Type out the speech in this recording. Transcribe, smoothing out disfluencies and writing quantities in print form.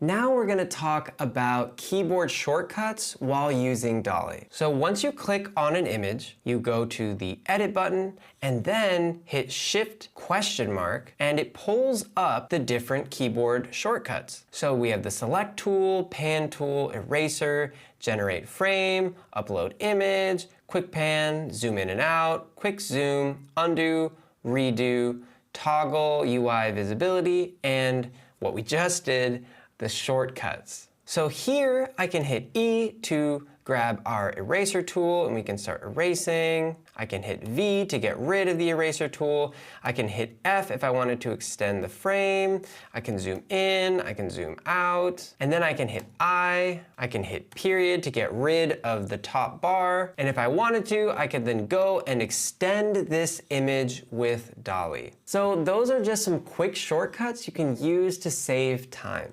Now we're going to talk about keyboard shortcuts while using DALL-E. So once you click on an image, you go to the Edit button and then hit Shift ? And it pulls up the different keyboard shortcuts. So we have the Select tool, Pan tool, Eraser, Generate Frame, Upload Image, Quick Pan, Zoom in and out, Quick Zoom, Undo, Redo, Toggle UI Visibility, and what we just did, the shortcuts. So here I can hit E to grab our eraser tool and we can start erasing. I can hit V to get rid of the eraser tool. I can hit F if I wanted to extend the frame. I can zoom in, I can zoom out. And then I can hit I can hit period to get rid of the top bar. And if I wanted to, I could then go and extend this image with DALL-E. So those are just some quick shortcuts you can use to save time.